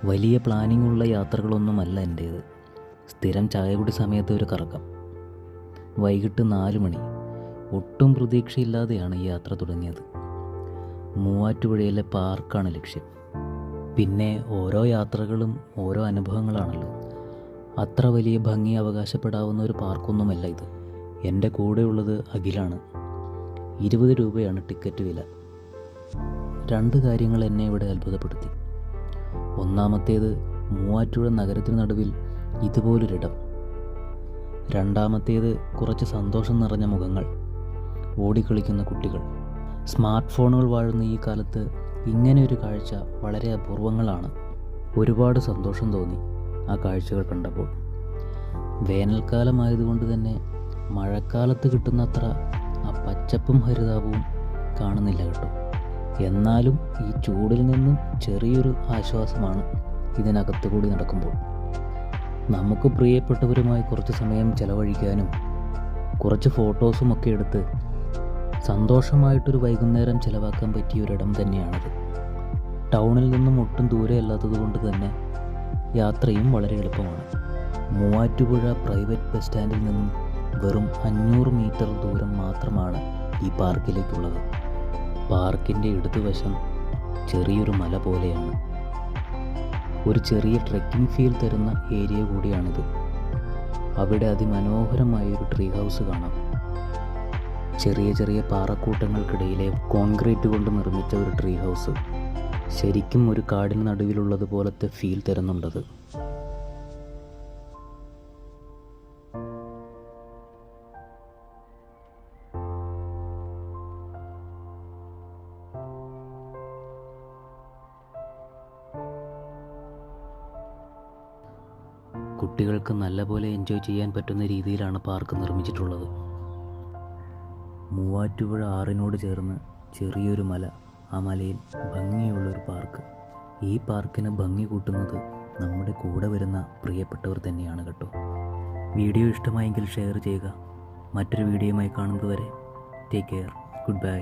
വലിയ പ്ലാനിങ്ങുള്ള യാത്രകളൊന്നുമല്ല എൻ്റേത്. സ്ഥിരം ചായകുടി സമയത്ത് ഒരു കറക്കം. വൈകിട്ട് 4 മണി. ഒട്ടും പ്രതീക്ഷയില്ലാതെയാണ് ഈ യാത്ര തുടങ്ങിയത്. മൂവാറ്റുപുഴയിലെ പാർക്കാണ് ലക്ഷ്യം. പിന്നെ ഓരോ യാത്രകളും ഓരോ അനുഭവങ്ങളാണല്ലോ. അത്ര വലിയ ഭംഗി അവകാശപ്പെടാവുന്ന ഒരു പാർക്കൊന്നുമല്ല ഇത്. എൻ്റെ കൂടെയുള്ളത് അഖിലാണ്. 20 രൂപയാണ് ടിക്കറ്റ് വില. 2 കാര്യങ്ങൾ എന്നെ ഇവിടെ അത്ഭുതപ്പെടുത്തി. ഒന്നാമത്തേത്, മൂവാറ്റുപുഴ നഗരത്തിന് നടുവിൽ ഇതുപോലൊരിടം. രണ്ടാമത്തേത്, കുറച്ച് സന്തോഷം നിറഞ്ഞ മുഖങ്ങൾ, ഓടിക്കളിക്കുന്ന കുട്ടികൾ. സ്മാർട്ട് ഫോണുകൾ വാഴുന്ന ഈ കാലത്ത് ഇങ്ങനെയൊരു കാഴ്ച വളരെ അപൂർവങ്ങളാണ്. ഒരുപാട് സന്തോഷം തോന്നി ആ കാഴ്ചകൾ കണ്ടപ്പോൾ. വേനൽക്കാലമായതുകൊണ്ട് തന്നെ മഴക്കാലത്ത് കിട്ടുന്നത്ര ആ പച്ചപ്പും ഹരിതാപവും കാണുന്നില്ല കേട്ടോ. എന്നാലും ഈ ചൂടിൽ നിന്നും ചെറിയൊരു ആശ്വാസമാണ് ഇതിനകത്ത് കൂടി നടക്കുമ്പോൾ. നമുക്ക് പ്രിയപ്പെട്ടവരുമായി കുറച്ച് സമയം ചെലവഴിക്കാനും കുറച്ച് ഫോട്ടോസും ഒക്കെ എടുത്ത് സന്തോഷമായിട്ടൊരു വൈകുന്നേരം ചിലവാക്കാൻ പറ്റിയ ഒരിടം തന്നെയാണിത്. ടൗണിൽ നിന്നും ഒട്ടും ദൂരെ അല്ലാത്തത് കൊണ്ട് തന്നെ യാത്രയും വളരെ എളുപ്പമാണ്. മൂവാറ്റുപുഴ പ്രൈവറ്റ് ബസ് സ്റ്റാൻഡിൽ നിന്നും വെറും 500 മീറ്റർ ദൂരം മാത്രമാണ് ഈ പാർക്കിലേക്കുള്ളത്. പാർക്കിൻ്റെ ഇടതുവശം ചെറിയൊരു മല പോലെയാണ്. ഒരു ചെറിയ ട്രെക്കിംഗ് ഫീൽ തരുന്ന ഏരിയ കൂടിയാണിത്. അവിടെ അതിമനോഹരമായൊരു ട്രീ ഹൗസ് കാണാം. ചെറിയ ചെറിയ പാറക്കൂട്ടങ്ങൾക്കിടയിലെ കോൺക്രീറ്റ് കൊണ്ട് നിർമ്മിച്ച ഒരു ട്രീ ഹൗസ്. ശരിക്കും ഒരു കാടിന് നടുവിലുള്ളതുപോലത്തെ ഫീൽ തരുന്നുണ്ടത്. കുട്ടികൾക്ക് നല്ലപോലെ എൻജോയ് ചെയ്യാൻ പറ്റുന്ന രീതിയിലാണ് പാർക്ക് നിർമ്മിച്ചിട്ടുള്ളത്. മൂവാറ്റുപുഴ ആറിനോട് ചേർന്ന് ചെറിയൊരു മല, ആ മലയിൽ ഭംഗിയുള്ളൊരു പാർക്ക്. ഈ പാർക്കിന് ഭംഗി കൂട്ടുന്നത് നമ്മുടെ കൂടെ വരുന്ന പ്രിയപ്പെട്ടവർ തന്നെയാണ് കേട്ടോ. വീഡിയോ ഇഷ്ടമായെങ്കിൽ ഷെയർ ചെയ്യുക. മറ്റൊരു വീഡിയോയുമായി കാണുന്നതുവരെ ടേക്ക് കെയർ. Good bye.